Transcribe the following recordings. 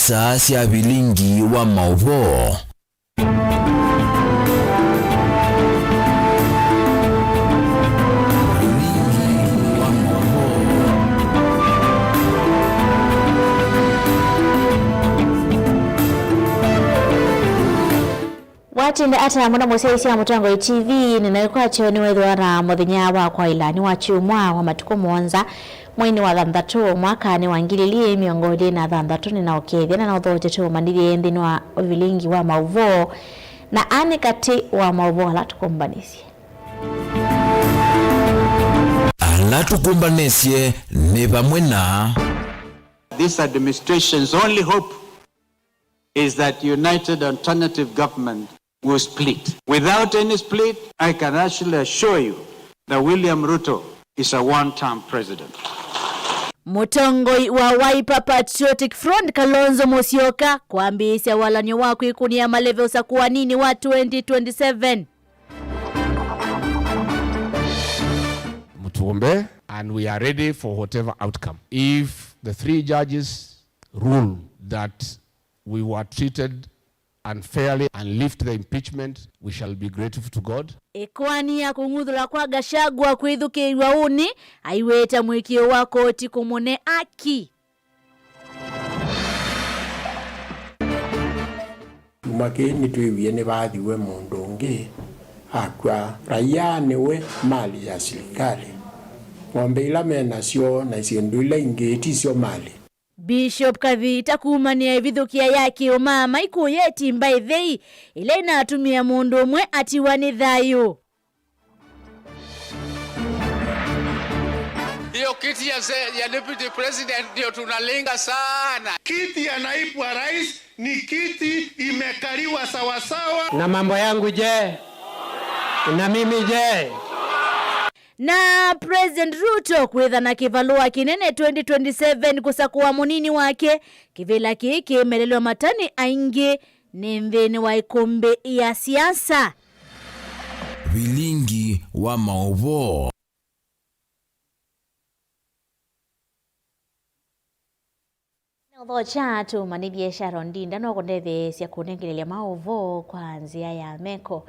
isa cia bilingi wa mauvo. Watinda ata mwana museisi ya Mutongo TV ninawekwa choni wethwara muthenya wa kwa ilani wa chumwa wa matuko muonza mwini wa thanthatu mwaka ni wangililie miongoli na thanthatu ninaokethia na uthote tu mandirie ndini wa vilingi wa mauvo na ani kati wa mauvo ala tukumbanisye ni pamwe na this administration's only hope is that united alternative government will split. Without any split, I can actually assure you that William Ruto is a one-term president. Mutongo wa Wiper Patriotic Front Kalonzo Musyoka kuambia walanyo wako ikunia maleve usakuwa nini wa 2027. Mutuombe, and we are ready for whatever outcome. If the three judges rule that we were treated unfairly and lift the impeachment, we shall be grateful to God. Ekwani ya kungudhula kwa Gachagua kwithuke wauni aiweta mwikio wa koti kumone aki. Tumake nitwewie ne baadhi we mondonge akwa raia newe mali ya serikali. Ng'ombe ila mena sio na isiendula ingeti sio mali. Bishop Kavita kumania vithukia yake omama ikoyeti mbaithei ile inatumia mundu mwe atiwani thayo. Hiyo kiti ya deputy president ndio tunalenga sana. Kiti ya naibu wa rais ni kiti imekaliwa sawasawa. Na mambo yangu je? Na mimi je? Na President Ruto kwitha na kivalua kinene 2027 kusakuwa munini wake kivila kiki melelwa matani aingi ni mveni wa ikumbi ya siasa. Bilingi wa mauvo. Although chatu manibiashara ndinda no kondeve sia kunengelele mauvo kwa nzia ya meko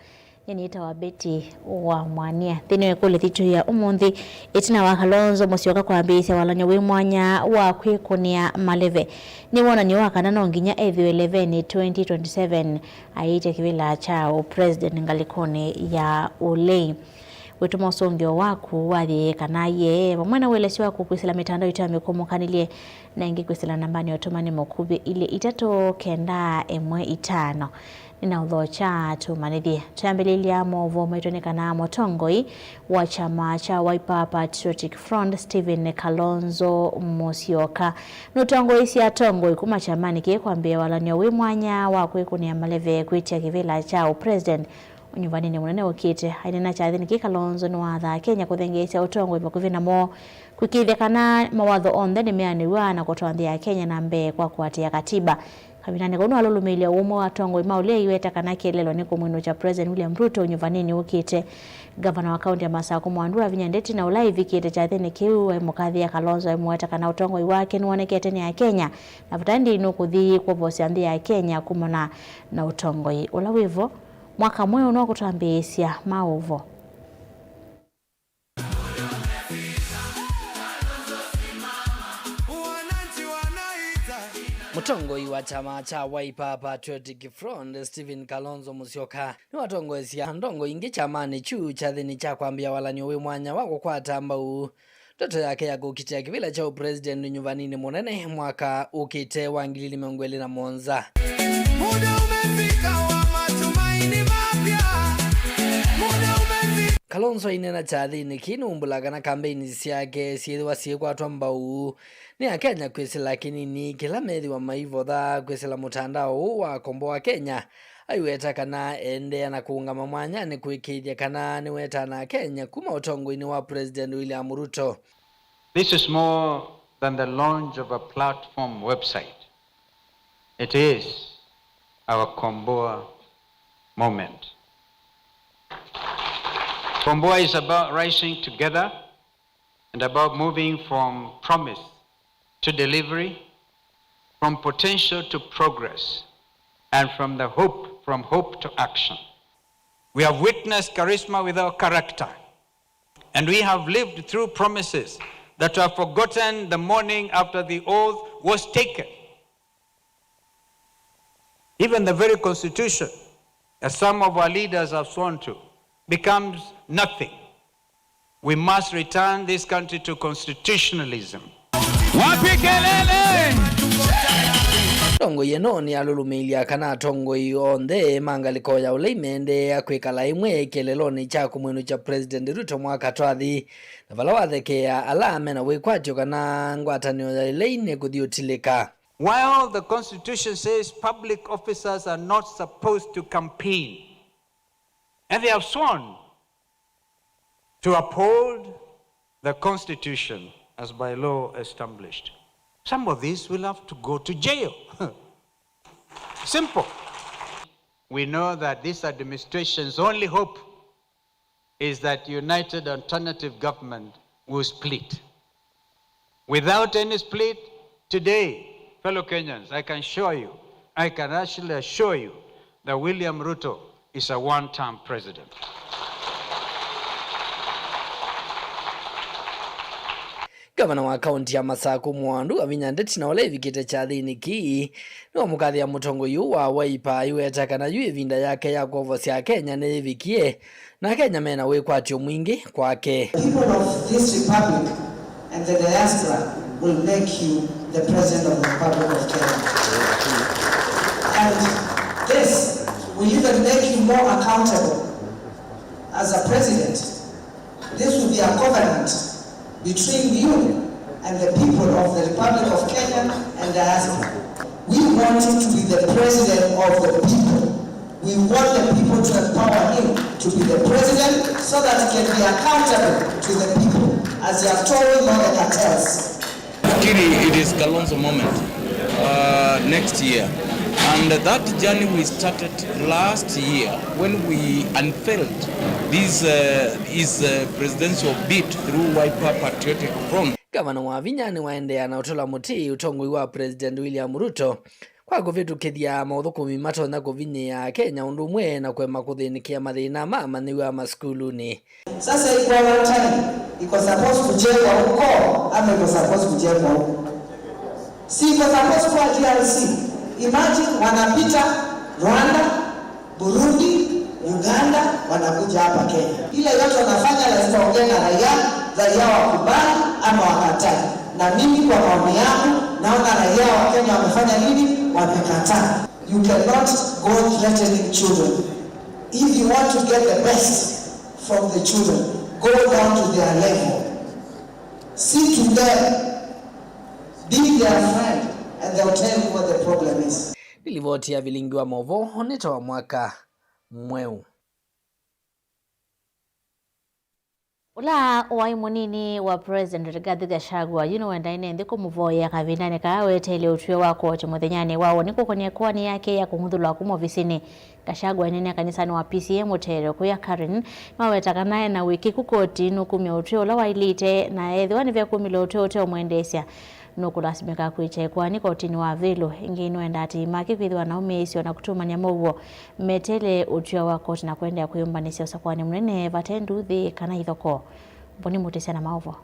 nita wa beti wa mwania thini kule thitu ya umundi itina wa Kalonzo Musyoka kwambia walanyo we mwanya wa kwikunia maleve ni wona ni wakana no nginya ethiwe 11 2027 aite kivila chao president ngalikoni ya ulei wetu mosongio waku wathi kana ye mwana welesi waku kwisila mitandao itame kumukanilie na ingi kwisila nambani otomani mokubi ile itato kenda emwe itano nina udhocha tumanithie tuambelilia movo maitonekana Mutongoi wa chama cha Wiper Patriotic Front Stephen Kalonzo Musyoka Mutongoi cia Tongoi kuma chamani kikwambia walanyo we mwanya wa kwikunia maleve kwitia kivila chao president unyuvani ni munene ukite haina chathini ki Kalonzo ni watha Kenya kuthengesia Utongoi bakuvina mo kwikithia kana mawatho onthe ni meaniwa na kutwanthia Kenya na mbe kwa kuatia katiba kabinane kono alulumilia umo wa Tongoi maule iweta kana kielelo ni kumwino cha President William Ruto unyuvanini ukite governor wa kaunti ya Masako Mwandura Vinyandeti na ulai vikite chathini kiu mukathi ya Kalonzo imweta kana Utongoi wake nuonekete ni ya Kenya na vutandi nukuthi kwa vosi andhi ya Kenya kumona na Utongoi ula wivo mwaka mwe unokutambisia mauvo. Mutongoi wa chama cha Wiper Patriotic Front Stephen Kalonzo Musyoka ni watongoisia ndongo ingi chamani chu chathini cha kwambia walanyo we mwanya wako kwa tambau ndoto yake ya kukitia kivila cha president nyuvanini munene mwaka ukite wa 2021. Muda umefika wa matumaini mapya. Muda umefika. Kalonzo inena chathini kinumbulaga na kampeni siake siethwa siekwa twambau ni ya Kenya kwisila kinini kila methi wa maivotha kwisila mutandao wa komboa Kenya aiweta kana ende na kuungama mwanya ni kuikithia kana ni weta na Kenya kuma Utongoi wa President William Ruto. This is more than the launch of a platform website. It is our Komboa moment. Komboa is about rising together and about moving from promise to delivery, from potential to progress, and from hope to action. We have witnessed charisma without character, and we have lived through promises that were forgotten the morning after the oath was taken. Even the very Constitution, as some of our leaders have sworn to, becomes nothing. We must return this country to constitutionalism. Tongo yeno ni alulumilia kana tongo yonthe mangaliko ya uleimende ya kwikala imwe keleloni cha kumwenu cha President Ruto mwaka twathi na vala wathekea alame na wikwatyo kana ngwatanio ya ileine kuthiutilika. While the Constitution says public officers are not supposed to campaign, and they have sworn to uphold the Constitution as by law established, some of these will have to go to jail. Simple. We know that this administration's only hope is that united alternative government will split. Without any split, today, fellow Kenyans, I can actually assure you that William Ruto is a one-term president. Gavana wa kaunti ya Masaku Mwandu Avinya Ndeti na olevi kite cha thini ki ni mukathi ya mutongo yu wa Wiper yuetaka na yu ivinda yake ya kuovosi ya Kenya ni ivikie na Kenya mena wikwatyo mwingi kwake. The people of this republic and the diaspora will make you the president of the Republic of Kenya. And this will even make you more accountable as a president. This will be a covenant between you and the people of the Republic of Kenya and diaspora. We want you to be the president of the people. We want the people to empower him to be the president so that he can be accountable to the people as they are told all the cartels. It is Kalonzo moment next year. And that journey we started last year when we unveiled this presidential bid through Wiper Patriotic Front. Gavana wa Avinya ni waendea na utola muti utongoi wa President William Ruto kwa kuvitukithia mauthuku matonda kuvinyi ya Kenya undumwe na kwema kuthinikia mathina mama ni wa maskuluni. Sasa iko one time iko supposed kujengwa huko ama iko supposed kujengwa huko? Si iko supposed kwa DRC. Imagine wanapita Rwanda, Burundi, Uganda, wanakuja hapa Kenya. Ile yote wanafanya lazima ongea na raia wakubali ama wakatai. Na mimi kwa maoni yangu naona raia wa Kenya wamefanya nini? Wamekataa. You cannot go threatening children. If you want to get the best from the children, go down to their level. Sit to them. Be their friend. And they'll tell you what the problem is. Nilivoti ya vilingi wa Movo honeta wa mwaka mweu. Ula waimunini wa President Rigathi Gachagua wenda ine kumuvoya kavinane kawetele utwe wako chimuthenyane wao niko kwenye kwani yake ya kunguthulwa kuma ofisini. Gachagua inene kanisani wa PCM utero kuya Karen mawetaka naye na wiki kukoti nukumya utwe ula wailite na ethiwani vya kumilo utwe omwendesya nukulasimika kuichekwa ni kotini wa Vilo ingini wenda ati maki kwithiwa na umeisio na kutumania mouwo metele utio wa koti na kwenda kuyumbanisya usakwani mnene vatendu thi kana ithoko mboni mutisia na maovo.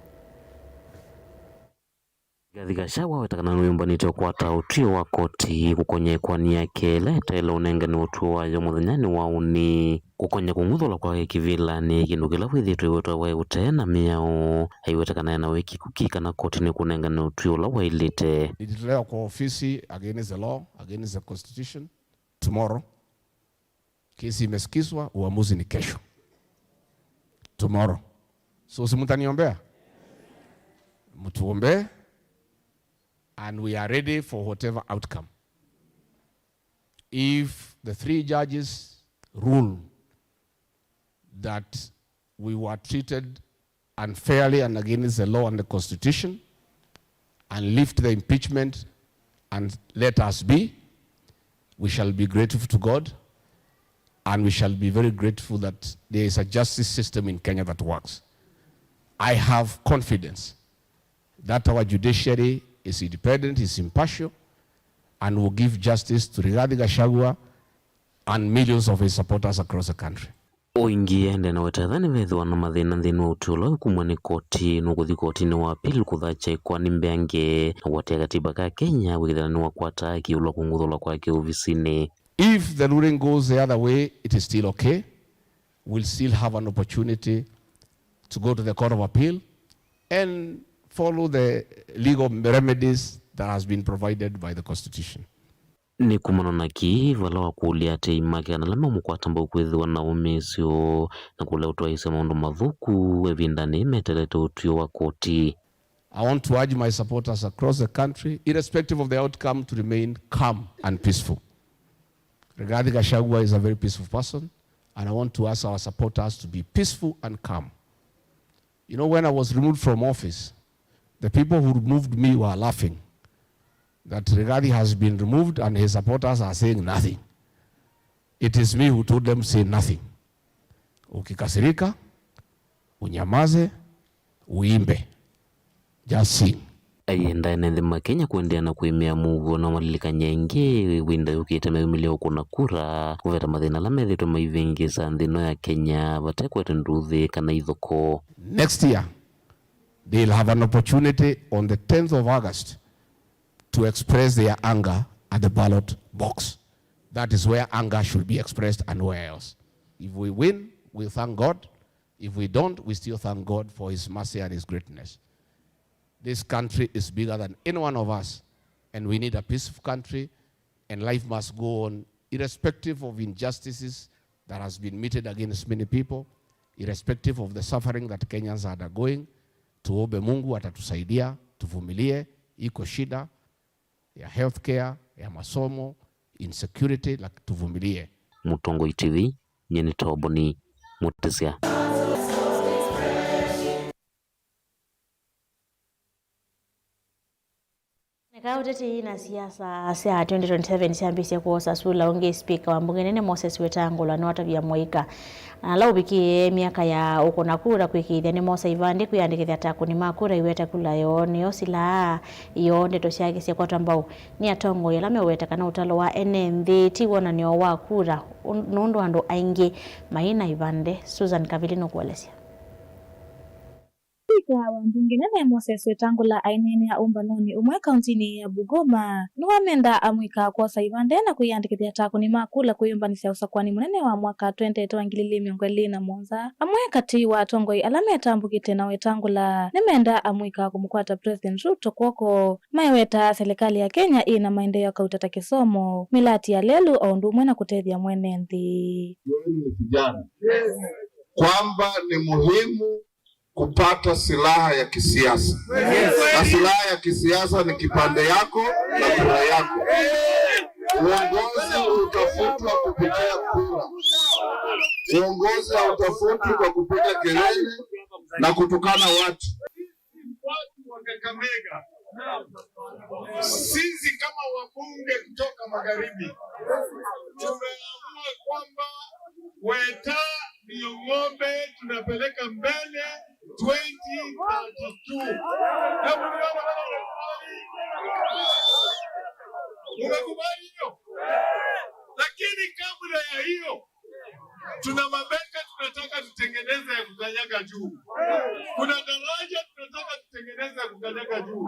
Rigathi Gachagua wetakana nuyumbanite kwata utio wa koti kukonye kwani yake letele unengani utio wa yomuthenyani wauni kukonye kunguthula kwa kivila ni kindu kila withitwe wetwa wa utena miao aiwetakana na wiki kukika na koti ni kunengani utio la wailite. Nilitolewa kwa ofisi against the law, against the constitution tomorrow. Kesi imesikizwa, uamuzi ni kesho. Tomorrow. So simutaniombea? Mtuombe. And we are ready for whatever outcome. If the three judges rule that we were treated unfairly and against the law and the constitution and lift the impeachment and let us be, we shall be grateful to God and we shall be very grateful that there is a justice system in Kenya that works. I have confidence that our judiciary is independent, is impartial, and will give justice to Rigathi Gachagua and millions of his supporters across the country. Oingi ende na wetadhani vethiwa na mathina nthini wa utulo kumwa ni koti nukuthi koti ni wa pili kuthacha kwa ni mbeange na gwatia katiba ka Kenya wikithana ni wa kwata kiulwa kunguthulwa kwake ofisini. If the ruling goes the other way, it is still okay. We'll still have an opportunity to go to the Court of Appeal and follow the legal remedies that has been provided by the Constitution. Ni kumana na ki vala wa kulia te imake na lama mukwata mbao kwethiwa na umesio na kule utwaisa maundu mathuku evindani metelete utio wa koti. I want to urge my supporters across the country, irrespective of the outcome, to remain calm and peaceful. Rigathi Gachagua is a very peaceful person, and I want to ask our supporters to be peaceful and calm. You know, when I was removed from office, the people who removed me were laughing that Rigathi has been removed and his supporters are saying nothing. It is me who told them say nothing. Ukikasirika, unyamaze, uimbe. Just sing. Ayenda ene Kenya kuendea na kuimea mugo na malilika nyenge winda yukita meumile ukuna kura kuveta mathina la methito maivingi sa nthino ya Kenya vatekwete nduthi kana ithoko. Next year, they'll have an opportunity on the 10th of August to express their anger at the ballot box. That is where anger should be expressed and where else. If we win, we thank God. If we don't, we still thank God for his mercy and his greatness. This country is bigger than any one of us, and we need a peaceful country, and life must go on, irrespective of injustices that has been meted against many people, irrespective of the suffering that Kenyans are undergoing. Tuombe Mungu atatusaidia, tuvumilie, iko shida ya healthcare, ya masomo, insecurity, like tuvumilie. Mutongo TV, Nyeni Toboni, Mutisia. Nikauteti na siasa sia 2027 siambisia kuosa sula unge speaker wa mbunge nene Moses Wetangula ni watabia moika ala ubiki miaka ya ukona kura kwikithia ni Moses Ivande kuyandikithia taku ni makura iweta kula yoni osila yonde toshage sia kwa tambao ni atongo yalame weta kana utalo wa NND tiwona ni wa kura nundu ando aingi Maina Ivande. Susan Kavilino kuelezea. Wa mbunge nene Moses Wetangula ainene ya umbanoni umwe kauntini ya Bugoma nuwamenda amwika kwa Ivande na kuyandikithia taku ni makula kuyumbanisya usakwani munene wa mwaka 2021 amwe kati wa tongoi alame atambukite na Wetangula nemenda amwika kumukwata President Ruto kwoko maiweta serikali ya Kenya ina maendeleo kautata kisomo milati ya lelu au ndumwe na kutethia mwene nthi vijana kwamba ni muhimu kupata silaha ya kisiasa. Na silaha ya kisiasa ni kipande yako na kura yako. Uongozi utafutwa kupitia kura. Uongozi hautafutwi kwa kupiga kelele na kutukana watu. Watu wa Kakamega, sisi kama wabunge kutoka magharibi tumeamua kwamba Weta ndio ng'ombe tunapeleka mbele 2032. Umekubali hiyo? Lakini kabla ya hiyo tuna mabeka tunataka tutengeneze ya kukanyaga juu. Kuna daraja tunataka tutengeneze ya kukanyaga juu.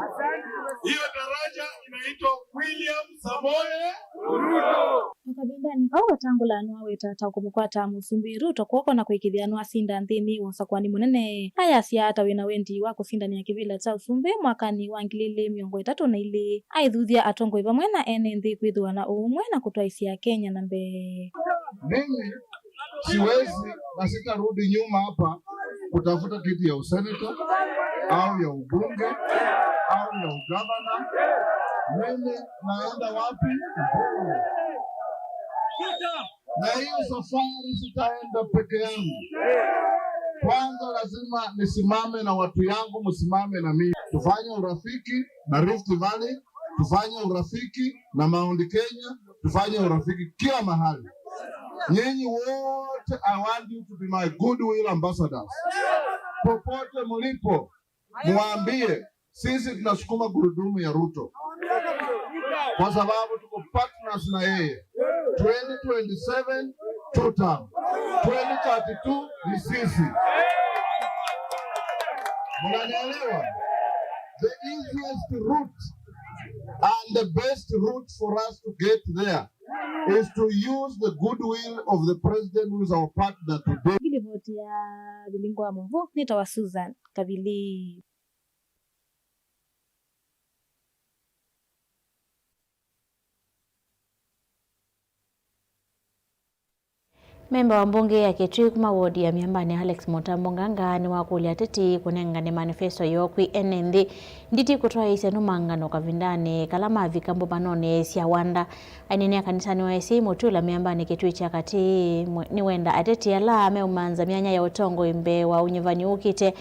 Hiyo daraja inaitwa William Samoei Ruto. Mkabindani kwa Wetangula nuwaweta taukumukwata Musumbi Ruto kwoko na kuikithia nuwasinda nthini wasakwani munene haya siata wina wendi wa kusindania kivila cha Usumbi mwakani wa 2032 aithuthia atongo iva mwena NND kwithua na umwe na kutwaisia Kenya na mbe. Mimi siwezi na sitarudi nyuma hapa kutafuta kiti ya useneta au ya ubunge au ya ugavana. Mimi naenda wapi? Na hiyo safari sitaenda peke yangu. Kwanza lazima nisimame na watu yangu, msimame na mimi. Tufanye urafiki na Rift Valley, tufanye urafiki na Mount Kenya, tufanye urafiki kila mahali. Nyinyi wote, I want you to be my goodwill ambassadors. Popote mlipo, muambie sisi tunasukuma gurudumu ya Ruto. kwa sababu tuko partners na yeye. 2027 2 term, 2032 ni sisi. Mnanielewa? The easiest route and the best route for us to get there is to use the goodwill of the president who is our partner today. Ripoti ya Bilingo wa Mavo nitawa Susan Kabili. Memba wa mbunge ya Kitui kuma wodi ya Miambani Alex Mutambo ngangani wakulia teti kunengane manifesto yokwi NND nditi kutoa ise numangano kavindani kalama vikambo panone siya wanda ainene kanisani wa isi mutula Miambani Kitui chakati ni wenda ateti ya la ameumanza mianya ya utongo imbe wa unyevani ukite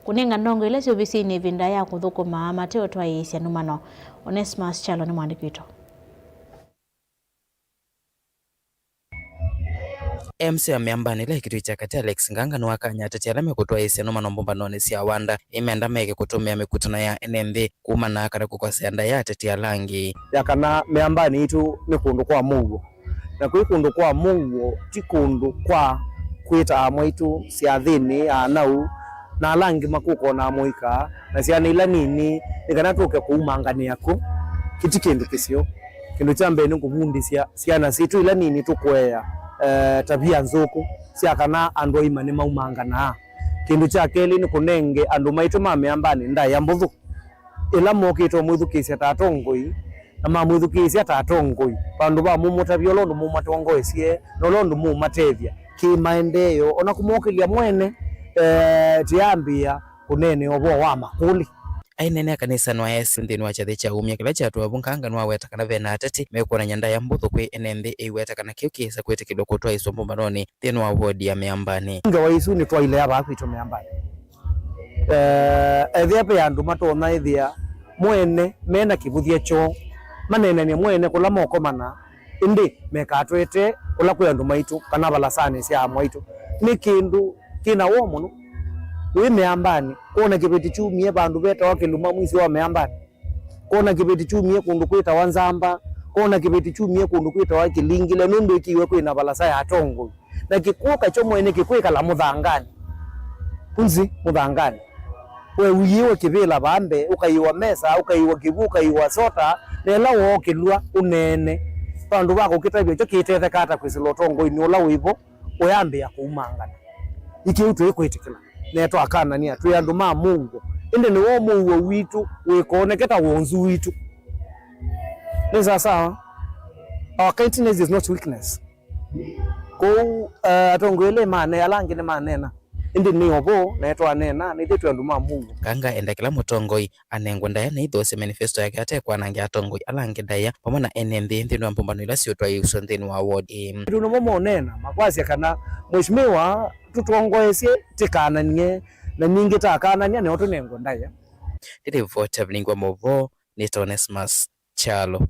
kunenga ndongo ilesi ubisini vinda ya kuthuku maama teo toa ise numano. Onesmus Chalo ni mwandikito. MC ya Miambani ile Kitui chakati Alex ngangano wakanya ateti alame kutoa ise numano mbomba none siya wanda imeanda meke kutumia mikutano ya NND kuma na akara kukosenda ya ateti ya langi yakana Miambani itu ni kundu kwa Mungu na kui kundu kwa Mungu ti kundu kwa kwita amwaitu siya thini anau na langi makuko na moika na siya ila nini nikana tuke kuumangani yako kiti kindu kisio kindu chambe ni kuvundisya siana situ ila nini tukwea tabia nzuku siakana andu imane maumangana kindu cha keli ni kunenge andu maitu Miambani ndaya mbuthu ila mokito mwithukisya tatongoi na mamwithukisya tatongoi pandu ba mumutabyo londo mumatongoesie no londo mumatethya ki maendeleo ona kumokelia mwene tiambia kunene obo wa makuli ainene kanisa nwa yesi ndini wa chathe cha umya kila chatu wabunganga nwa weta kana vena atati mekuwa nyanda ya mbuthu kwe NND iweta kana kiukisa kwete kidoko toa isombo manoni ndini wa wodi ya Miambani nga wa isu ni toa ile hapa kwito Miambani ethia pe andu matona ethia mwene mena kibuthia cho manene ni mwene kula moko mana indi mekatwete kula kwa andu maitu kana balasane sia mwaitu ni kindu kina wo muno we Miambani kona kibeti chumie bandu beta wakiluma mwisi wa Miambani kona kibeti chumie kundu kwita wanzamba kona kibeti chumie kundu kwita wa Kilingile nundu ikiwe kwina balasa ya Tongo na kikuka cho mwene kikwika la muthangani unzi muthangani we uyiwe kibila bambe ukaiwa mesa ukaiwa kibuka iwa sota lela wo kilwa unene bandu bako kitabyo cho kitete kata kwisilo Tongo ni ola wibo oyambe ya kuumangana iki utu ikwitikila neto akana ni atu yandu ma Mungu inde ni wo muwe witu wikoneketa wonzu witu neza sawa our kindness is not weakness ko atongwele mane alangi ne manena inde ni obo neto anena ni detu yandu ma Mungu kanga enda kila mutongoi anengwa ndaya na ithose manifesto yake atekwa nangi atongoi alangi ndaya pamona NND ndini wa mpumbano ila sio twa yuso ndini wa ward nduno momo nena makwasi kana mheshimiwa tutongoesie tikananie na ningi takanania ne otunengo ndaya ndiri vote Bilingo wa Mavo ni Onesmus Chalo.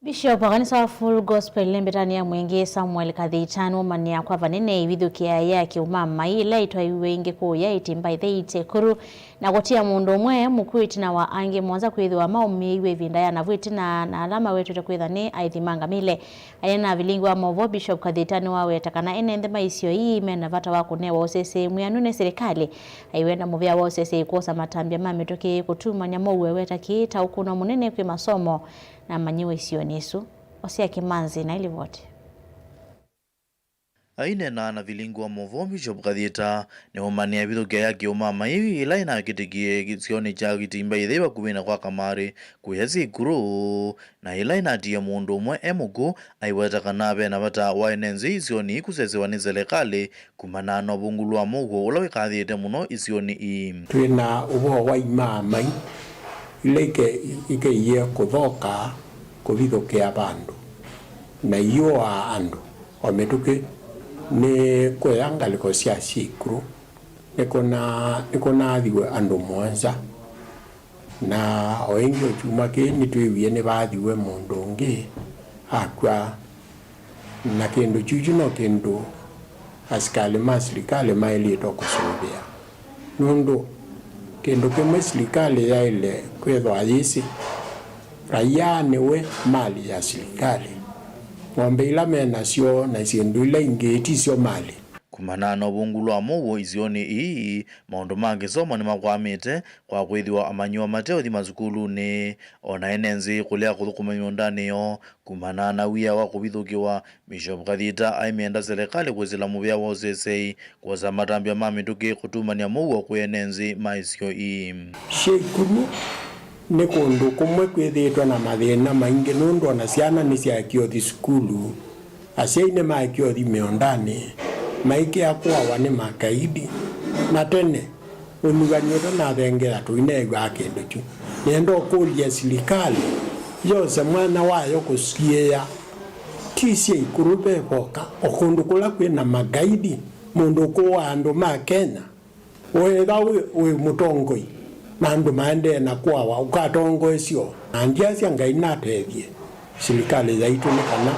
Bishop wa kanisa wa Full Gospel Lembetani ya Mwenge Samuel Kathitano mania kwa vanene ibithukia yake umama ila itwa iwenge ko ya itimba itheite kuru na gotia mundu mwe mukwiti na wa ange mwanza kwithwa maumi iwe vindaya na vwiti na alama wetu takwitha ni aithimanga mile ayena Bilingo wa Mavo Bishop Kathitano wawe takana enende maisio hii mena vata wako ne wa osese muyanune serikali aiwenda muvya wa osese ikosa matambia mametoke kutuma nyamo uweweta kiita ukuna munene kwe masomo na manyiwe sio nisu Osia Kimanzi na ili vote aine na Bilingo wa Mavo Bishop Kathita ne omania bithukia yake umama hivi ila ina kitikie gisioni cha gitimba itheba kubina kwa kamari kuyezi ikuru na ila ina tia mundu umwe emuku aiweta kanabe na bata wa NNZ isioni kusesewa ni serikali kumanano bungulwa mugo ula wikathite muno isioni twina ubo wa imama ileke ike kuthoka kubithukia bandu na iyo andu ometuke ni kweyanga liko cia cikuru nikona thiwe andu mwanza na oingi ochuma ki nitwiwie ni bathiwe mundu ungi akwa na kindu chuju no kindu askali ma serikali mailito kusubia nundu kindu kimwe serikali yaile kwithwa yisi raia niwe mali ya serikali. Ng'ombe ila menacio na icindu ila ingi ticio mali. Kumana na ubungulu wa mugo izioni ii maundu mangisoma ni makwamite kwa kwithiwa amanyua mateo thi mazukuluni ona enenzi kulia kuthukuma miundani yo. Kumana na wia wa kubithukiwa Bishop Gathita aimienda serikali kwizila muvia wa OCC kwa matambia ma mituki kutumania mugo kwenenzi maisio ii. Sheikuru ni kundu kumwe kwithitwa na mathina maingi nundu ona ciana ni ciakio thi skulu aciaine maikio thi miundani maiki akwawa ni makaidi na tene unuganyota na thengera tuinegwa kindu chu nendo kulia serikali yose mwana wayo kusikia tisi ikurupe boka okundu kula kwina magaidi mundu kwa andu ma Kenya we mutongoi na andu maende na kwawa ukatongo esio andia cia ngai na tethie serikali yaitu ni kana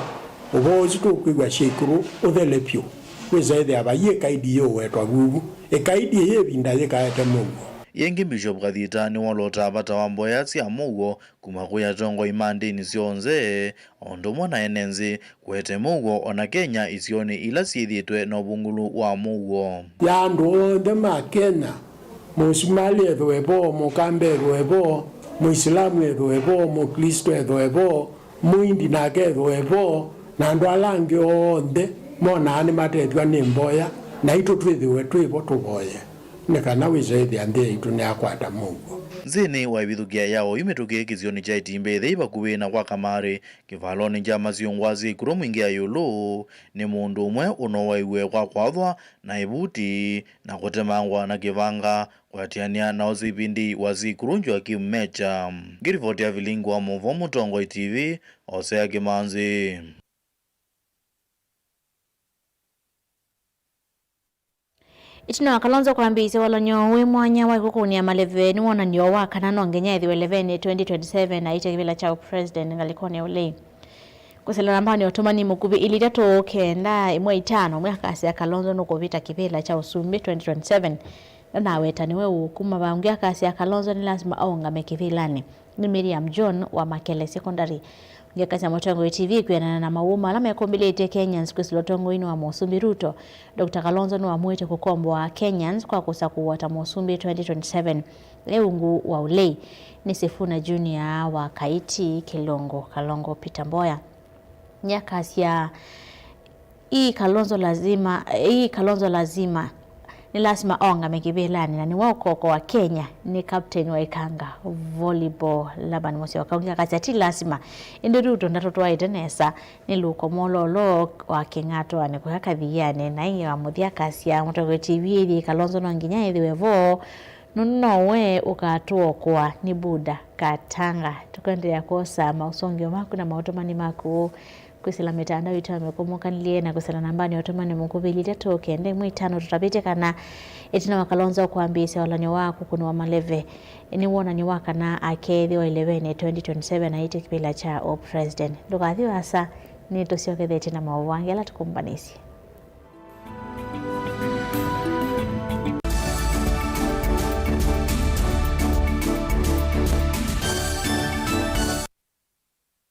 ubozi tu kwigwa Sheikuru uthele pio kwizaithe abaye kaidi yo wetwa gugu ekaidi ye binda ye kaete mugo. Yengi Bishop Gathita ni walota abata wambo ya cia mugo kuma kuya tongo imandini sionze ondo mwana enenzi kwete mugo ona Kenya isioni ila sithitwe no bungulu wa mugo ya ndo ndema Kenya Musumali ethwebo mukambe ethwebo muislamu ethwebo mukristo ethwebo muindi nake ethwebo na ndo alangi onde mona ani matethwa ni mboya na ito twithiwe twibo tuboye nekana wizethi ande itu ni akwata mugo zini wa ibithukia yao imituki kizioni cha itimbe theiba kuwina kwa kamari kivaloni ja maziongwazi kuro mwingi ya yulu ni mundu umwe unowaiwe kwa kwathwa na ibuti na kutemangwa na kivanga kwatiania na ozipindi wazikurunjwa kimmecha. Ngirivoti ya vilingu wa Muvo Mutongo TV Osea Kimanzi. Itino Kalonzo kwambise walonyo we mwanya wa kukunia maleveni wona ndio waka nano ngenya ithiwe 11 2027 na ite kibila cha president ngalikone ule kusela nambani otomani mukubi ili tato kenda imwe itano mwaka ya Kalonzo no kuvita kibila cha usumbi 2027 na wetani we ukuma baungia kasi ya Kalonzo ni lazima aonga mekivilani. Ni Miriam John wa Makele Secondary ngeka cha Mutongo TV kuenana na mauma alama ya kombilete Kenyans kwisilotongo ino wa Musumbi Ruto. Dr. Kalonzo no amwite kukombo wa Kenyans kwa kusaku wata Musumbi 2027 leungu wa ulei ni Sifuna Junior wa Kaiti Kilongo Kalongo Peter Mboya nyakasi ya hii Kalonzo lazima ni lazima onga mekibilani na ni wakoko wa Kenya ni captain wa Ikanga volleyball Laban Musi wakaungia kati lazima indi Ruto ndatotwa itenesa ni luko mololo wa Kingato ane kuhaka dhiyane na iyo amuthia kasi ya Mutongo TV ili Kalonzo no nginya ithiwevo nunowe ukatuo kwa ni Buda Katanga tukende ya kosa mausongio maku na mautomani maku kusela mitandao itame kumukanlie na kusela nambani otomani mukubili teto kende mwitano tutapite kana etina Kalonzo kwambise walanyo wako kuno wa maleve ni wona ni waka na akethi wa 11 2027 na ite kipila cha o president ndukathio hasa ni tosioke thete na mawangi ala tukumbanisi.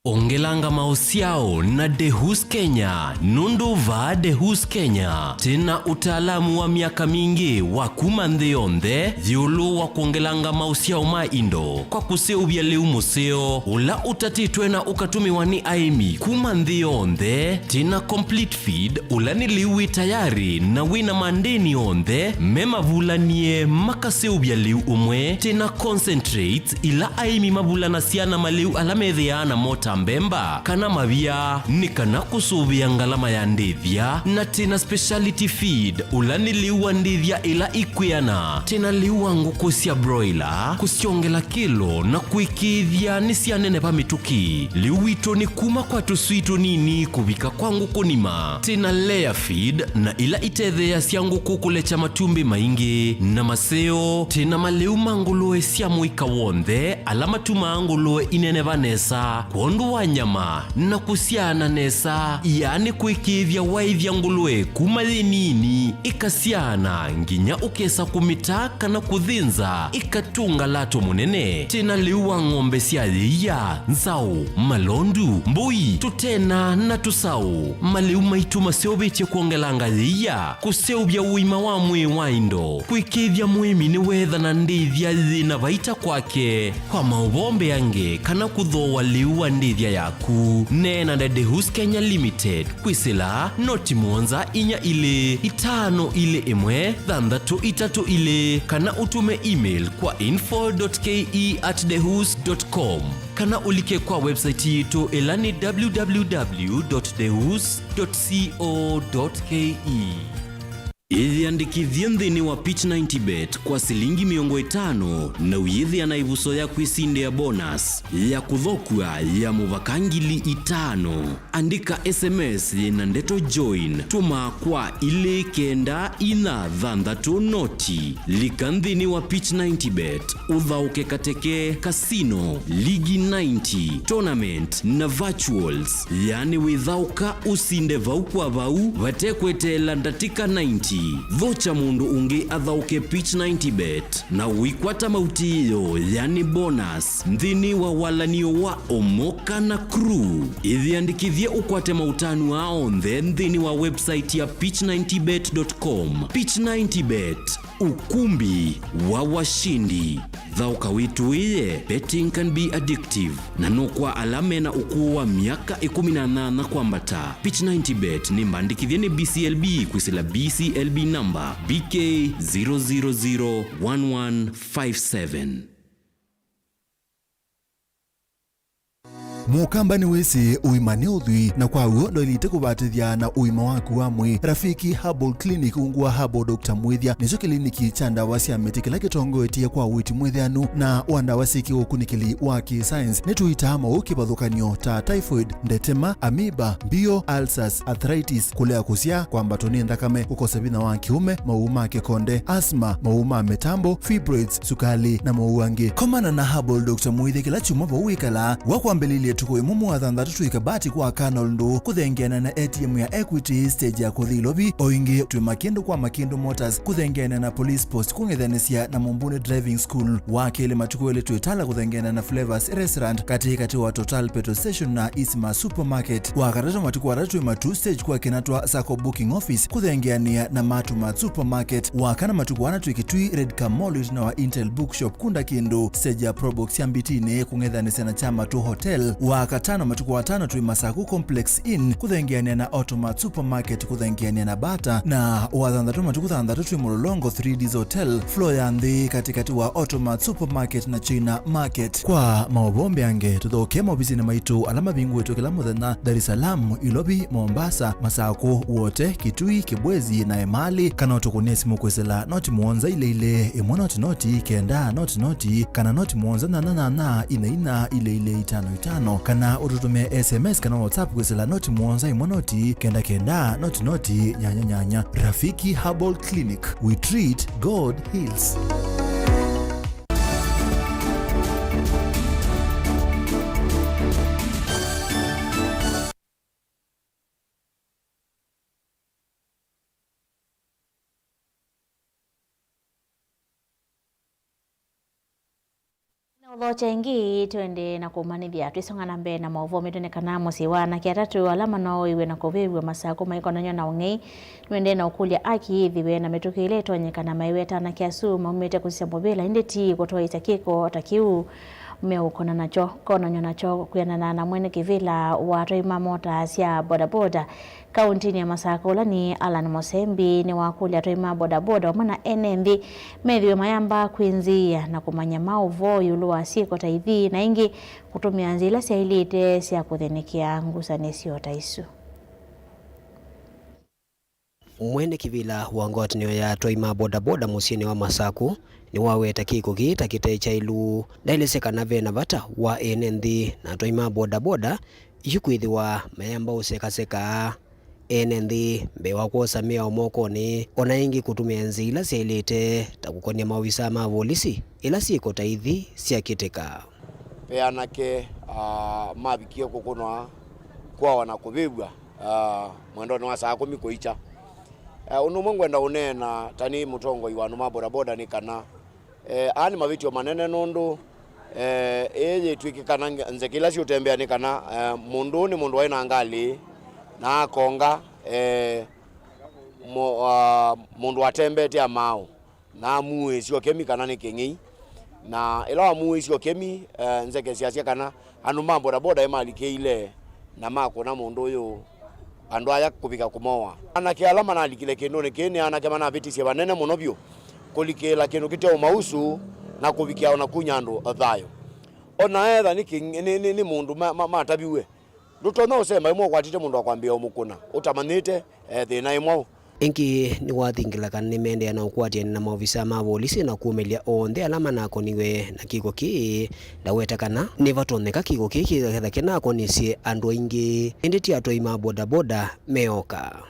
Ongelanga mausiao na Dehus Kenya, nundu vaa Dehus Kenya. Tena utaalamu wa miaka mingi wa kumandhe yonde, dhiulu wa kuongelanga mausiao maindo. Kwa kuseubia leu museo, ula utatitwe na ukatumiwa ni aimi. Kumandhe yonde, tena complete feed, ula ni liwi tayari na wina mandeni yonde, mema vulanie makaseubia leu umwe, tena concentrates ila aimi mavula na siana maleu alametheana mota mbemba kana mavia ni kana kusuvia ngalama ya ndithia na tena speciality feed ulani liwa ndithia ila ikwiana tena liwa nguku cia broiler kusiongela kilo na kuikithia ni cia nene pa mituki liwito ni kuma kwa tusuito nini kuvika kwa nguku nima tena layer feed na ila itethea cia nguku kulecha matumbi maingi na maseo tena maleu manguluwe cia muika wonde alama tuma anguluwe inene vanesa kuondu wa nyama na kusiana nesa, yani kuikithia waithia ngulwe kuma thinini ikasiana nginya ukesa kumitaka na kuthinza ikatunga lato munene. Tena liwa ng'ombe cia thia, nzau, malondu, mbui, tutena na tusau. Maliu maitu maseobetie kuongelanga thia, kuseubia uima wa mwi wa indo, kuikithia muimi ni wetha na ndithia thina vaita kwake. Kwa mauvombe yange kana kuthoa liwa ndithia yaku, nena na Dehus Kenya Limited kwisila noti mwonza inya ile itano ile imwe thandatu itatu ile, kana utume email kwa info.ke@dehus.com, kana ulike kwa website yetu elani www.dehus.co.ke. Ithiandikithie nthini wa Pitch 90bet kwa silingi 50 na uyithia na ivuso ya kwisinde ya bonus ya kuthokua ya muvakangili 5. Andika SMS na ndeto join, tuma kwa ile kenda ina thandatu noti. Lika nthini wa Pitch 90bet uthauke kateke casino, ligi 90, tournament na virtuals, yani withauka usinde vau kwa vau vatekwetela ndatika 90. Vocha mundu ungi athauke Pitch 90bet na wikwata mautiyo yani bonus nthini wa walanio wa Omoka na crew. Ithiandikithie ukwate mautanu ao nthini wa website ya pitch90bet.com. Pitch 90bet, ukumbi wa washindi. Thauka witu iye, betting can be addictive na nukwa alame na ukuu wa miaka 18 kwambata. Pitch 90bet ni mbandikithie ni BCLB kwisila BCLB number BK0001157. Mukamba ni wese uimane uthui na kwa uo ndoilite kubatithia na uima waku wa mwi. Rafiki Herbal Clinic ungua Herbal Dr. Mwithia nicho kliniki cha ndawa cia miti kila kitongoetie kwa witi mwithianu na wandawa siki ukunikili wa ki-science nituitama ukipathukanio ta typhoid, ndetema, amoeba, bio, ulcers, arthritis, kulea kusia, kwambatoni thakame, kukosa bina wa kiume, mauma kekonde, asthma, mauma metambo, fibroids, sukali na mauangi. Komana na Herbal Dr. Mwithia kila chuma wikala wakwambelilie tuko imumu wa thandatu tuikabati kwa kanol ndu kuthengeana na ATM ya Equity stage ya kuthilobi oingi twi makindu kwa makindu motors kuthengeana na police post kungethanisia na Mumbuni driving school wakele matukuele tuitala kuthengeana na Flavors restaurant katikati wa Total petrol station na Isma supermarket wakatatu matuku watatu matu stage kwa kinatwa Sacco booking office kuthengeania na Matuma supermarket wakana matuku wanatu ikitui Red Camolid na wa Intel bookshop kunda kindu stage ya Probox ya Mbitine kungethanisia na Chama tu hotel wakatano matuku watano tui Masaku complex inn kuthengeania na Automat supermarket kuthengeania na Bata na wathandatu matuku thandatu tui Mulolongo 3Ds hotel floor ya nthi katikati wa Automat supermarket na China market. Kwa mauvombe ange tuthoke maobisini maitu alama bingu wetu kila muthenya Dar es Salaam, Ilobi, Mombasa, Masaku wote, Kitui, Kibwezi na Emali kana utukunie simu kwesela noti muonza ile imwe noti kenda noti kana noti muonza na ina ile 55 kana ututume SMS kana WhatsApp kwesela noti muonza imwe noti kenda noti nyanya. Rafiki Herbal Clinic, we treat, God heals. Locha ingi tuende na kumanithia twisonga na mbere na mauvo mitone kana musiwana kiatatu alama no iwe na kovewe Masaku maikono na ungei twende na ukulia aki hivi na metukile tonyekana maiweta na kiasu maumete kusisa mobila indeti kutoa itakiko takiu meukona nacho kono nacho kuyana na mwene kivila wa Rima Motors ya bodaboda kauntini ya Masaku lani Alan Mosembi ni wakulia Rima bodaboda mana NMV medhiwe mayamba kuinzia na kumanya mauvo yuluwa siko taithi na ingi kutumia nzila siya ilite siya kuthenikia ngusanesi otaisu. Mwene kivila wa ngotnio ya Rima bodaboda musieni wa Masaku ni waweta kiko kita kitecha ilu daileseka na vena vata wa NND na Rima bodaboda yukwithiwa mayamba useka NND mbewa kuosa mea omokoni ona ingi kutumia nzila sia ilite takukonia mawisa ma polisi ila siko taithi sia kiteka peanake mabikie kukunwa kwa wana kubibwa mwendo ni wa saa 10 kuicha unumu ngwenda unena tani mutongo iwanu maboda boda ni kana ani mavitio manene nundu eye twikikana nze kila si utembea ni kana mundu ni mundu waina ngali na akonga mundu watembete amao na muwe sio kemi kana ni kingi na ila muwe sio kemi nze kesia kana anu maboda boda emalike ile na mako na mundu uyu andu aya kubika kumoa anake alama na alikile kendo ne kene anake mana vitisi banene muno byo kulikela kendo kiteo mausu na kubikia ona kunyandu athayo ona etha ni mundu matabiwe ndutona usema imwe kwatite mundu akwambia umukuna utamanite thina imwe ingi ni wathingilaga ni mende na ukwatia na maofisa ma polisi na kuumelia onthe alama nako niwe na kiko ki ndaweta kana ni vatoneka kiko ki kitha kinako nisie andu aingi indi ti atoi ma boda boda meoka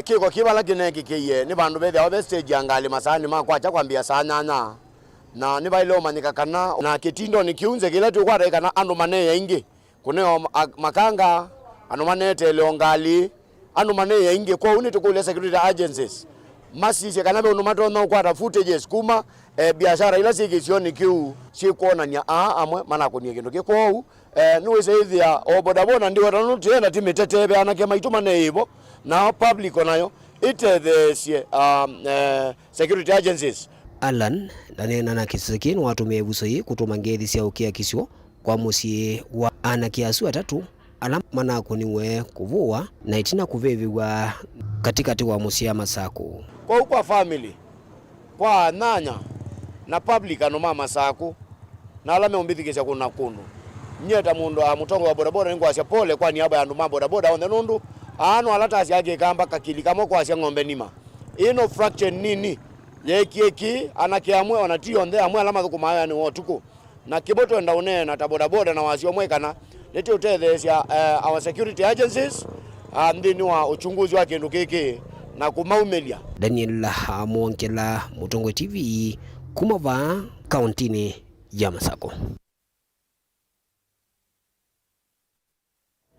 kiko kibala kineki kiye ni bandu bethe awe stage angali masani makwacha kwambia sana na ni bailo manika kana na kitindo ni kiunze kila tu kwara kana andu mane yaingi kuneo makanga anu manete leongali anu mane yaingi kwa unito kule security agencies masisi kana be unumato no kwara footages kuma biashara ila sikisioni kiu si kuona nya amwe mana kunie kindu kiko niwe seithia oboda bona ndi watanu tena timitete be anake maitu mane ibo na public onayo ite the security agencies Alan ndanena na kisakini watumie busoi kutuma ngethi cia ukia kisio kwa musie wa anakiasu atatu ala manako niwe kuvua na itina kuveviwa katikati wa musia Masaku kwa family kwa nanya na public anoma Masaku na ala meombithikisha kuna kunu nyeta mundu mutongo wa boda boda ngwa cia pole kwa niaba ya andu ma boda boda onde nundu anu alata cia kamba kakili kamo kwa cia ng'ombe nima ino fraction nini yekieki anakiamwe onatio ndhe amwe alama thukumaya ni wotuku na kiboto enda unena ta boda boda na wasio mwekana leti utethesia our security agencies ndini wa uchunguzi wa kindu kiki na kumaumelia. Daniel Hamonkela, Mutongo TV, kumava kauntini ya Masako.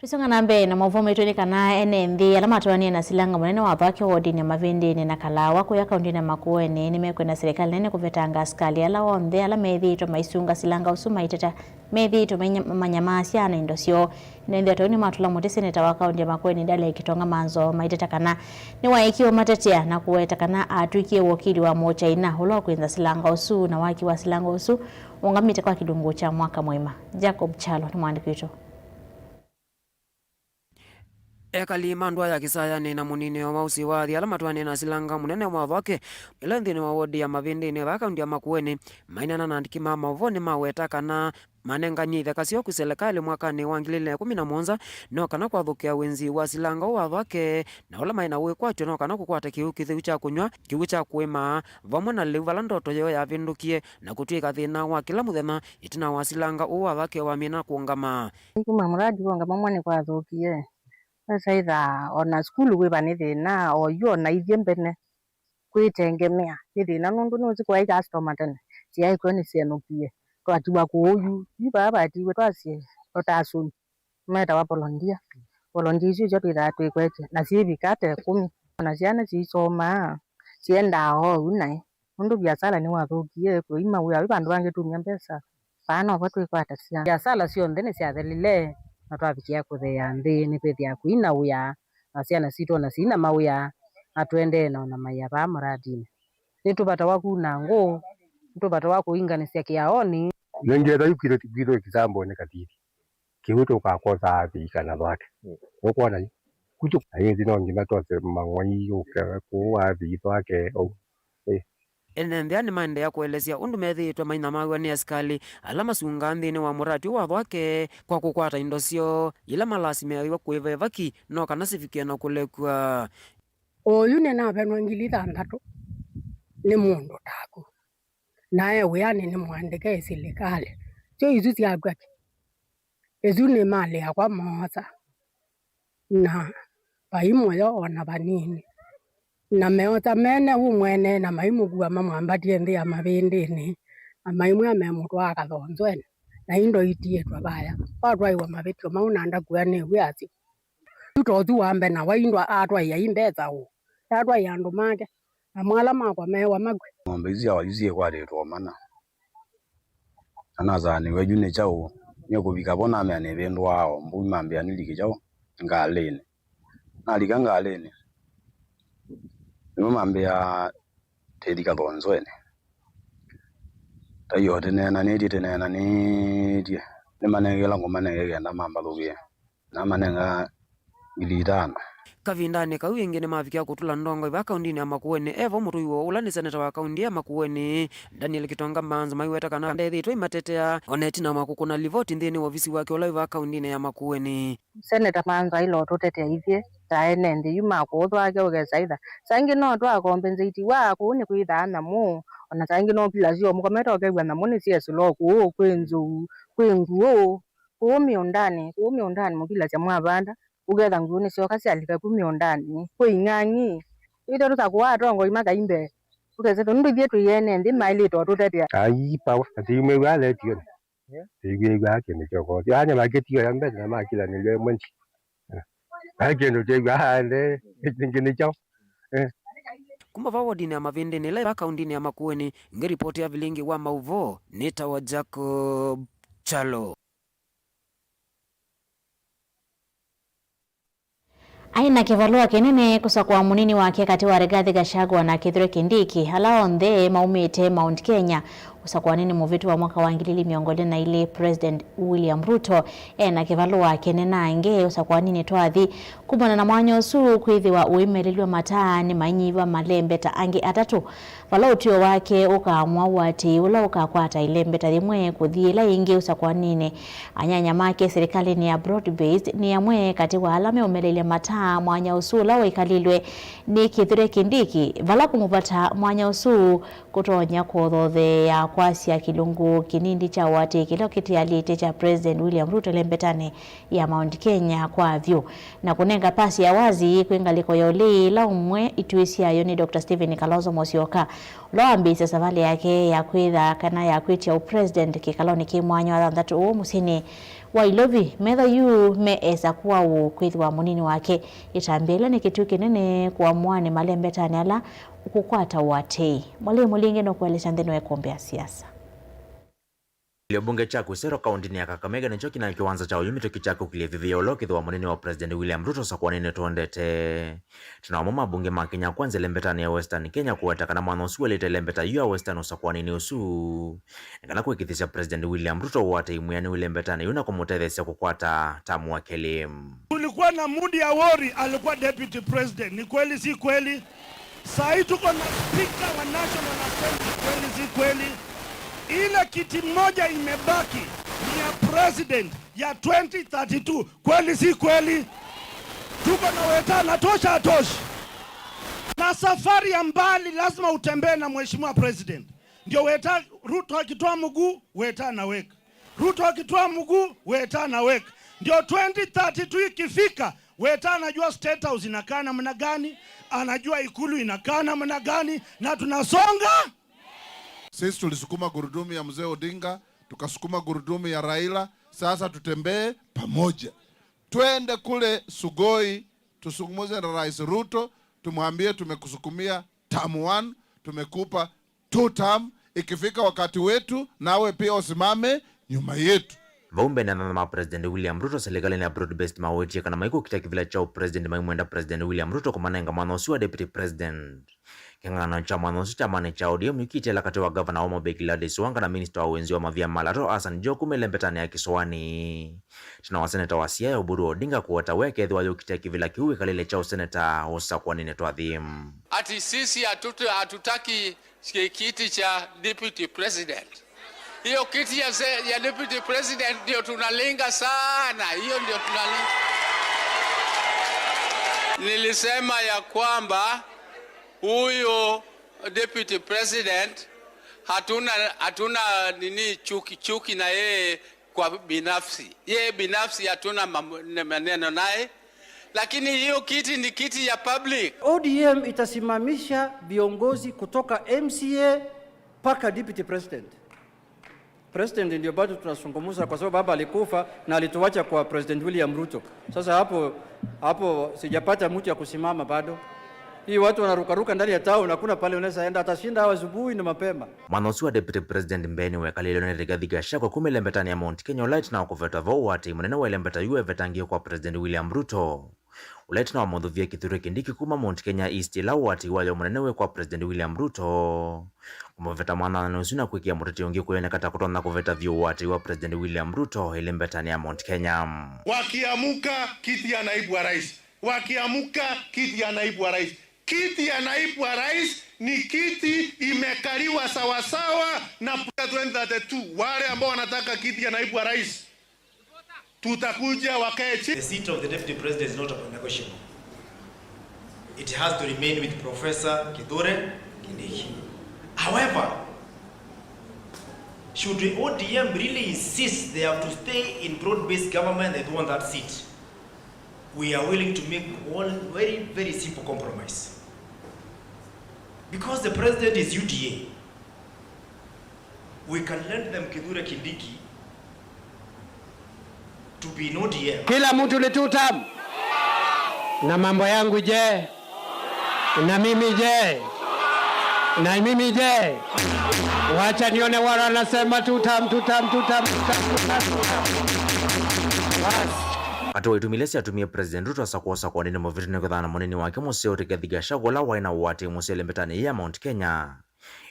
Tusonga nambe na mavumo yetu ni kana NND alama tuwanie na silanga mwenene wa baki wodi ni mavindi ni nakalawa kuya kaundi na makueni nimekwe na serikali nene kuvetanga askali ala onde ala methi to maisunga silanga usuma itata methi to manyamasi ana indosio nende atoni matula muti seneta wa kaundi ya makueni dale kitonga manzo maitata kana ni waikio matetea na kuweta kana atuikie wakili wa mocha ina hulo kuenza silanga usu na waki wa silanga usu ungamite kwa kidungu cha mwaka mwema. Jacob Chalo ni mwandiki wetu. Ekali mandwa ya kisaya ni na munini wa mausi wa di alama tuwane na silanga munene wa wake ila ndini wa wodi ya mavindi ni waka ndi ya makueni mainana na andiki mama uvoni maweta kana manenga nyitha kasio kuselekali mwaka ni wangilile 11 no kana kwa thukia wenzi wa silanga wa wake na ola maina we kwacho no kana kukwata kiu kithiu cha kunywa kiu cha kuima vamwe na liu vala ndoto yo ya vindukie na kutwika thina wa kila muthema itina wa silanga wa wake wa mina kuongama kuma muradi kuongama mwane kwa thukie saitha ona skulu gwe banithe na oyo na ithembene kwitengemea thina nundu nuzi kwa customer tene cia iko ni cienokie twatiwa kuyu baba tiwe twacie otasun meta wa volunteer icio cio twitha twikwete na civi kate 10 na ciana cisoma cienda ho unai nundu biashara ni wathukie kuima uya bandu bangi tumia pesa bana obo twikwata cia biashara cionthe ni ciathelile na twabikia kuthea nthi ni kwithia kuina uya na ciana citwo na cina mauya atwende na maya ba muradini ni tubata wa kuna ngo tubata wa kuinganisha kiaoni ningera yukire tibiro kisambo ne katiri kihuto ka kosa abi kana bake okwana kucho ayenzi no ngina tose mangwai ko abi twake enendea ni maende ya kuelezea undu methitwe maina mawa ni askali alama sunga nthini wa murati wa wake kwa kukwata indosio ila malasime ya kuivevaki no kana sifikia na kulekwa oyu ne na benwa ngili 6 ni mundu taku nae weyani ni mwandike serikali cyo izu cia gwake ezu ni mali ya kwa moza na baimo yo ona banini na meota mene umwene na maimu gwa mamwambatie nthi ya mavindini na maimu ya memutwa akathonzweni na indo itietwa baya watwaiwa mavitio mau nanda kuane wiasi tutotu wambe na waindwa atwa ya imbeza u atwa ya andu make na mwala makwa mewa magwe ng'ombe izi awajuzie kwaretwo mana anazani wejune chao nyokuvika bona amene vendo wao mbui mambe anilike chao ngalene nalika ngalene mambe ya tedika bonzwene tayo tenena nidie ne manengela ngomanenge na mamba lugie na manenga ilitano kavindani kau ingi ni mavikia kutula ndongo iva kaundini ya Makueni Evo Mutuiwo ula ni seneta wa kaundi ya Makueni Daniel Kitonga Mbanza maiweta kana ndethi itwa imatetea oneti na makukuna livoti nthini ofisi wake ula iva kaundini ya Makueni seneta Mbanza ilo tutetea ithie taene ndi yuma kuthwake ugesaitha sangi no twa compensate wa kuni kwitha na mu ona sangi no pila sio mukometa okegwa na muni CS lo ku kwenzu kumiondani mukila cha mwabanda ugetha nguni sio kasi alika kumiondani kuing'ang'i ito tutakuwa tongo imaka imbe uteze tundu vyetu yene ndi maili to tutetea aipa atimwe wale tio tigwe gwake ni choko yani maketio ya mbele na makila ni le mwenchi agendo tegwa hande ngini chao kumba vawadini ya mavindi ni laiva kaundini ya Makueni ngeripoti ya vilingi wa mauvo nita wa Jacob Chalo aina kivalua kinene kusakwa munini wake kati wa Rigathi Gachagua na Kithure Kindiki halaonde maumite Mount Kenya usakwa nini muvitu wa mwaka wa ngilili miongole na ile President William Ruto na kivalua kinena ange usakwa nini twathi kubona na mwanyo su kwithiwa uimelelwa matani manyiva malembeta ange atatu vala utio wake ukaamua wati ula ukakwata ilembeta rimwe kuthila ingi usakwa nini anyanya make serikali ni ya broad based ni ya mwe kati wa alame umelelea mataa mwanya usula waikalilwe ni Kithure Kindiki vala kumupata mwanya usu kutonya kuothothe ya kwasia kilungu kinindi cha wati kilo kiti alite cha President William Ruto lembetane ya Mount Kenya kwa vyu na kunenga pasi ya wazi kuingaliko ya uli la umwe ituisi ya yoni Dr. Stephen Kalonzo Musyoka loambisa savali yake ya kwitha kana ya kwitia President kikaloni kimwanyo wa thatu musini wa ilovi metha yu meesa kuwa ukwithiwa munini wake itambele ni kitu kinene kwa mwani malembetani ala ukukwata watei mwalimu lingi no kuelesha ndeno ya kombe ya siasa Ile bunge cha Kusero kaunti ya Kakamega nicho kina kiwanza cha uyumito kichako kilevivyo kithiwa munini wa President William Ruto sakwa nini tuondete tunaomoma bunge ma Kenya kwanza lembetani ya Western Kenya kuwataka na mwana usu walete lembeta yu ya Western usakwa nini usu ngana kuikithisha President William Ruto wate imuyani ulembetani yuna kumutethesya kukwata tamu wa kelim tulikuwa na Mudi ya Wori alikuwa deputy president ni kweli si kweli sahi tuko na speaker wa National Assembly kweli si kweli ile kiti moja imebaki ni ya president ya 2032 kweli si kweli tuko na Weta na tosha atoshi na safari ya mbali lazima utembee na mheshimiwa president ndio Weta Ruto akitoa mguu Weta anaweka Ruto akitoa mguu Weta anaweka ndio 2032 ikifika Weta anajua State House inakaa namna gani anajua ikulu inakaa namna gani na tunasonga. Sisi tulisukuma gurudumu ya mzee Odinga, tukasukuma gurudumu ya Raila, sasa tutembee pamoja. Twende kule Sugoi, tusungumuze na Rais Ruto, tumwambie tumekusukumia term 1, tumekupa 2 term, ikifika wakati wetu nawe pia usimame nyuma yetu. Vaumbe na mama President William Ruto serikali na broad based maweti kana maiko kitaki vila chao President maimwenda President William Ruto kwa maana ngamano usiwa deputy president kingana cha mwana usi cha mane cha ODM nikitela kati wa governor wa Mobeki Gladys Wanga na minister wa wenzi wa mavia Malaro Hassan Joho kumelembetani ya Kiswani tuna wa senator wa Siaya Oburu Odinga kuwata weke edhi wayo kitaki vila kiuwe kalile chao senator usa kwa nine tuadhim ati sisi hatutaki kiti cha deputy president. Hiyo kiti ya deputy president ndio tunalenga sana. Hiyo ndio tunalenga. Nilisema ya kwamba huyo deputy president hatuna nini chuki na yeye kwa binafsi. Yeye binafsi hatuna maneno naye. Lakini hiyo kiti ni kiti ya public. ODM itasimamisha viongozi kutoka MCA paka deputy president. President ndio bado tunazungumza kwa sababu baba alikufa na alituacha kwa President William Ruto. Sasa hapo sijapata mtu ya kusimama bado. Hii watu wanarukaruka ndani ya town, hakuna pale unaweza enda, atashinda asubuhi na mapema. Manosi wa Deputy President Mbeni wekalilo ne Rigathi Gachagua kumilembetani ya Mount Kenya Light na kuveta vo wati munene wa ilembeta yue vetangio kwa President William Ruto. Ulight na wamudhuvia Kithure Kindiki kuma Mount Kenya East ila wati wayo munene we kwa President William Ruto. Kumaveta mwana na usuna kuikia mutati yongi kuyone kata kutona kuveta vio wati wa President William Ruto ilembetani ya Mount Kenya. Wakiamuka kiti ya naibu wa rais. Wakiamuka kiti ya naibu wa rais. Kiti ya naibu wa rais ni kiti imekaliwa sawasawa na 2032. Wale ambao wanataka kiti ya naibu wa rais tutakuja wakae chini. The seat of the deputy president is not negotiable. It has to remain with Professor Kithure Kindiki. However, should the ODM really insist they have to stay in broad-based government, they don't want that seat, we are willing to make one very, very simple compromise. Because the president is UDA, we can lend them Kithure Kindiki to be in ODM. Kila mtu ni tutam. Na mambo yangu je? Na mimi je? Na mimi je? Wacha nione wala anasema tutam. Atoa itumilesi atumie President Ruto asakuosa kwa nini mvirine kudhana moneni wake museo Rigathi Gachagua la waina wate museo lembetani ya Mount Kenya.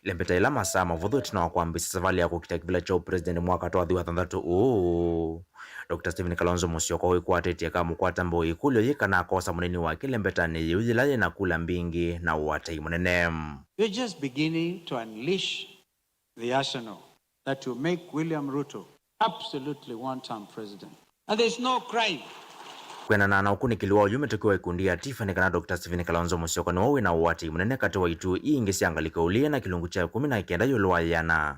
Ilembeta ila masaa mavudhu tina wakuambisa savali ya kukita kivila chao President mwaka toa dhiwa thandatu Dr. Stephen Kalonzo Musyoka kwa wikuwa ya kamu kwa tambo ikulio yika na kosa moneni wake lembetani yujilaye na kula mbingi na wate monene. We're just beginning to unleash the arsenal that will make William Ruto absolutely one-term president. And there's no crime. Kwena na ukuni kiliwa yume tukiwa ikundia Tiffany kana Dr. Stephen Kalonzo Musyoka ni wawe na wati munene katiwa itu ingi siangalika ulia na kilungu cha 19 yuluwa yana.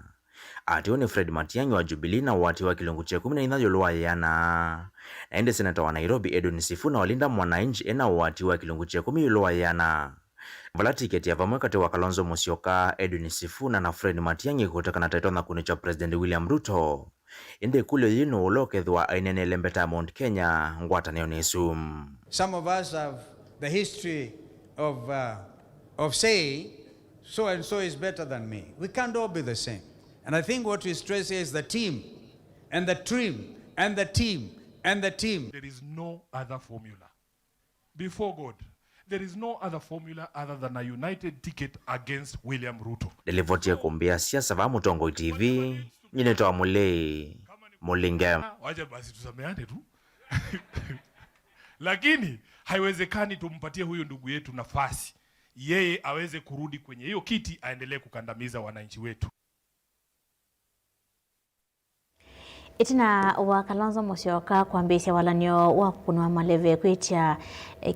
Ati ni Fred Matiang'i wa Jubilee na wati wa kilungu cha 19 yuluwa yana. Na ende senata wa Nairobi Edwin Sifuna walinda mwananchi ena wati wa kilungu cha 10 yuluwa yana. Vala tiketi ya vamwe kati wa Kalonzo Musyoka, Edwin Sifuna na Fred Matiang'i kutoka na taito na kunicha President William Ruto. Inde kule yino ulokethwa ainene lembeta Mount Kenya ngwata neonesu. Some of us have the history of saying so and so is better than me. We can't all be the same. And I think what we stress here is the team and the trim and the team and the team. There is no other formula. Before God, there is no other formula other than a united ticket against William Ruto. Delivotia kumbia siasa va Mutongo TV. Nyine toa mulinge. Wacha basi tusameane tu. Lakini haiwezekani tumpatie huyo ndugu yetu nafasi. Yeye aweze kurudi kwenye hiyo kiti aendelee kukandamiza wananchi wetu. Itina wa Kalonzo Musyoka kwambisha walanyo wa kunwa maleve kwitia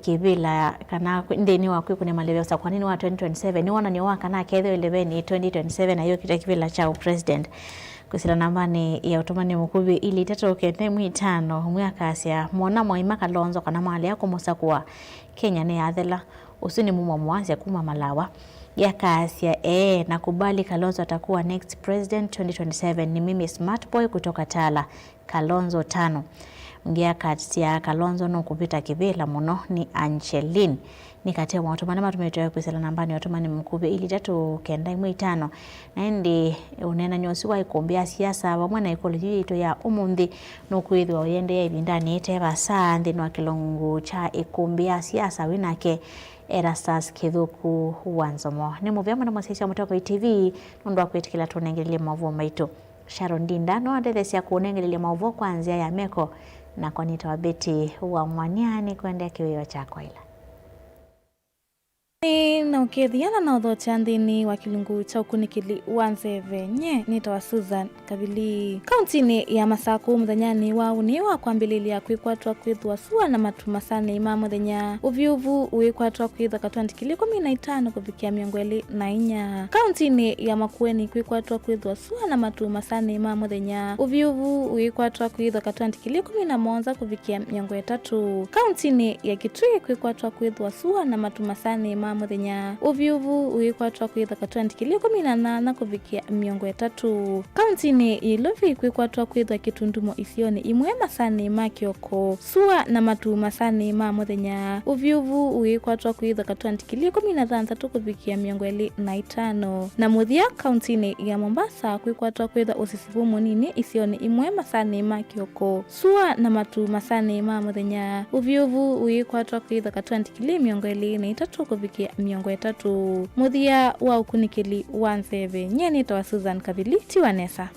kibila kana ndeni wa kwikune maleve sa kwa nini wa 2027 ni wana ni wa kana ketho 11 2027 na hiyo kita kibila cha president kusila nambani ya utumani mukubi ili tatu kende mwitano mwaka asia mwana mwa Kalonzo kana mali yako musakuwa Kenya ne athela usuni mumwa mwanzi kuma Malawa ya kasia na kubali Kalonzo atakuwa next president 2027 ni mimi smart boy kutoka Tala Kalonzo 5 ngia kati ya Kalonzo no kupita kibila muno ni Angeline ni kati ya watumani matumetoa kusela nambani watumani mkube ili tatu kenda mwitano na ndi unena nyosiwa ikombea siasa wa mwana ekoloji ito ya umundi no kwithwa uyende ya ibindani iteba saa ndi no kilongo cha ikombea siasa winake Erastus Kithuku wanzomo ni muvyama na mwasisha Mutongo TV nundwa kwetikila tunengelele mavuo maitu Sharon Dinda no adethesia kunengelele mavuo kwanzia ya meko na kwa nita wa Beti wa mwaniani kuendea kiweo chako ila na ukithiana na uthocha nthini wa kilungu cha ukunikili wanze venye nita wa Susan Kabili kauntini ya Masaku muthanyani wa uni wa kwambililia kwikwatwa kwithwa sua na matumasane ima muthenya uvyuvu wikwatwa kwithwa katwandikili 15 kufikia 24 kauntini ya Makueni kwikwatwa kwithwa sua na matumasane ima muthenya uvyuvu wikwatwa kwithwa katwandikili 11 kufikia 30 kauntini ya Kitui kwikwatwa kwithwa sua na matumasane ima muthenya muthenya uvyuvu wikwatwa kwithaka 2018 kuvikia 30. Kaunti-ini iluvi kwikwatwa kwithwa kitundumo isioni imwe masani ma kioko sua na matu masani ma muthenya uvyuvu wikwatwa kwithwa 2016 kuvikia 25. Na muthia kaunti-ini ya Mombasa kwikwatwa kwithwa usisivu munini isioni imwe masani ma kioko sua na matu masani ma muthenya uvyuvu wikwatwa kwithwa 2023 kuvikia 30. Muthia wa ukunikili wa Nzeve nyeni tawa Susan Kavili Tiwanesa.